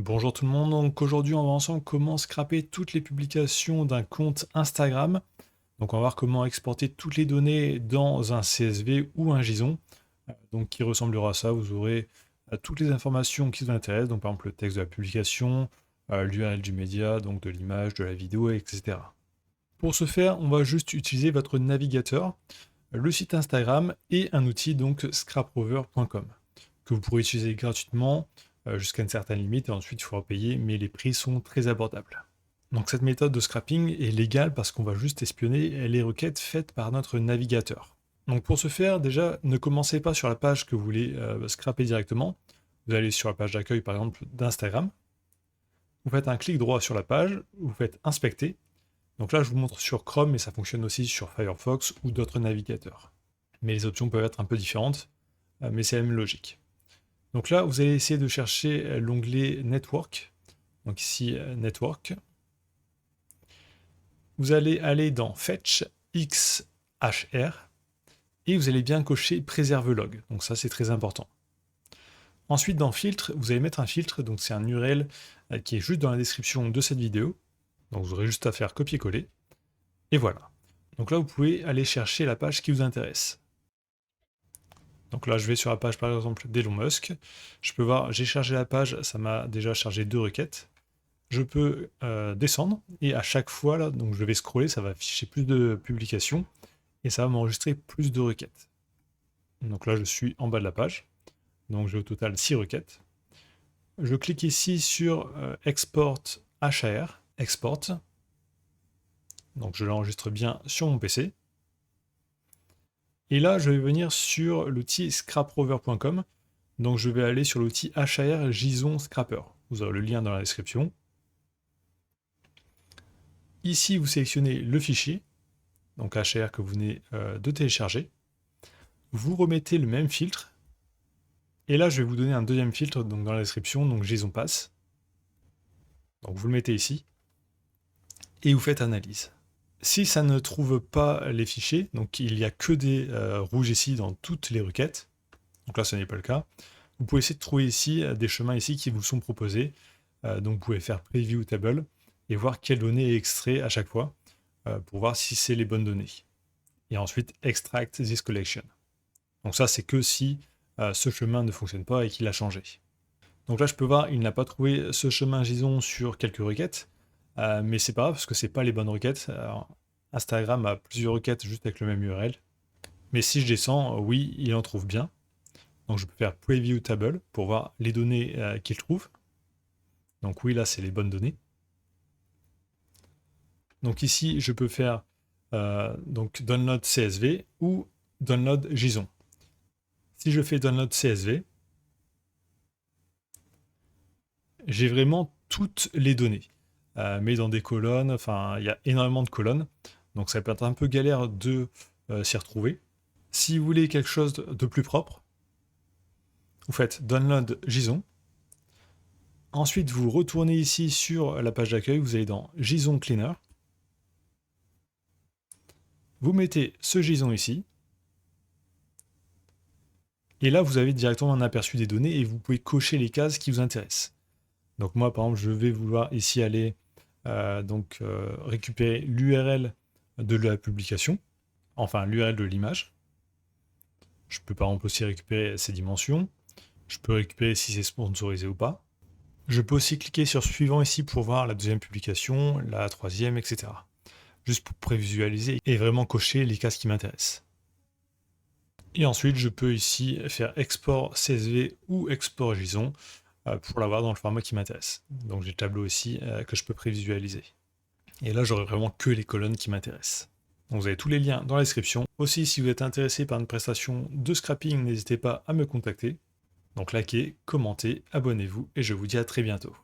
Bonjour tout le monde, donc aujourd'hui on va ensemble comment scraper toutes les publications d'un compte Instagram. Donc on va voir comment exporter toutes les données dans un CSV ou un JSON, donc qui ressemblera à ça. Vous aurez toutes les informations qui vous intéressent, donc par exemple le texte de la publication, l'URL du média, donc de l'image, de la vidéo, etc. Pour ce faire, on va juste utiliser votre navigateur, le site Instagram et un outil donc scraprover.com que vous pourrez utiliser gratuitement jusqu'à une certaine limite et ensuite il faudra payer, mais les prix sont très abordables. Donc cette méthode de scrapping est légale parce qu'on va juste espionner les requêtes faites par notre navigateur. Donc pour ce faire, déjà, ne commencez pas sur la page que vous voulez scraper directement. Vous allez sur la page d'accueil par exemple d'Instagram. Vous faites un clic droit sur la page, vous faites inspecter. Donc là je vous montre sur Chrome, mais ça fonctionne aussi sur Firefox ou d'autres navigateurs. Mais les options peuvent être un peu différentes, mais c'est la même logique. Donc là, vous allez essayer de chercher l'onglet Network. Donc ici, Network. Vous allez aller dans Fetch XHR et vous allez bien cocher Préserve log. Donc ça, c'est très important. Ensuite, dans Filtre, vous allez mettre un filtre. Donc c'est un URL qui est juste dans la description de cette vidéo. Donc vous aurez juste à faire copier-coller. Et voilà. Donc là, vous pouvez aller chercher la page qui vous intéresse. Donc là, je vais sur la page par exemple d'Elon Musk. Je peux voir, j'ai chargé la page, ça m'a déjà chargé 2 requêtes. Je peux descendre et à chaque fois, là, donc je vais scroller, ça va afficher plus de publications et ça va m'enregistrer plus de requêtes. Donc là, je suis en bas de la page. Donc j'ai au total 6 requêtes. Je clique ici sur Export HAR, Export. Donc je l'enregistre bien sur mon PC. Et là, je vais venir sur l'outil scraprover.com. Donc je vais aller sur l'outil HAR JSON Scrapper. Vous avez le lien dans la description. Ici, vous sélectionnez le fichier, donc HAR que vous venez de télécharger. Vous remettez le même filtre. Et là, je vais vous donner un deuxième filtre donc dans la description, donc JSON Pass. Donc vous le mettez ici. Et vous faites analyse. Si ça ne trouve pas les fichiers, donc il n'y a que des rouges ici dans toutes les requêtes, donc là ce n'est pas le cas, vous pouvez essayer de trouver ici des chemins ici qui vous sont proposés. Donc vous pouvez faire Preview Table et voir quelles données est extrait à chaque fois pour voir si c'est les bonnes données. Et ensuite Extract this collection. Donc ça c'est que si ce chemin ne fonctionne pas et qu'il a changé. Donc là je peux voir il n'a pas trouvé ce chemin JSON sur quelques requêtes. Mais c'est pas grave parce que c'est pas les bonnes requêtes. Alors, Instagram a plusieurs requêtes juste avec le même URL. Mais si je descends, oui, il en trouve bien. Donc je peux faire Preview Table pour voir les données qu'il trouve. Donc oui, là c'est les bonnes données. Donc ici, je peux faire donc Download CSV ou Download JSON. Si je fais Download CSV, j'ai vraiment toutes les données. Mais dans des colonnes, enfin, il y a énormément de colonnes. Donc ça peut être un peu galère de s'y retrouver. Si vous voulez quelque chose de plus propre, vous faites Download JSON. Ensuite, vous retournez ici sur la page d'accueil, vous allez dans JSON Cleaner. Vous mettez ce JSON ici. Et là, vous avez directement un aperçu des données et vous pouvez cocher les cases qui vous intéressent. Donc moi, par exemple, je vais vouloir ici aller récupérer l'URL de la publication, enfin l'URL de l'image. Je peux par exemple aussi récupérer ses dimensions. Je peux récupérer si c'est sponsorisé ou pas. Je peux aussi cliquer sur suivant ici pour voir la deuxième publication, la troisième, etc. Juste pour prévisualiser et vraiment cocher les cases qui m'intéressent. Et ensuite, je peux ici faire export CSV ou export JSON pour l'avoir dans le format qui m'intéresse. Donc j'ai le tableau ici que je peux prévisualiser. Et là, j'aurai vraiment que les colonnes qui m'intéressent. Donc vous avez tous les liens dans la description. Aussi, si vous êtes intéressé par une prestation de scrapping, n'hésitez pas à me contacter. Donc likez, commentez, abonnez-vous et je vous dis à très bientôt.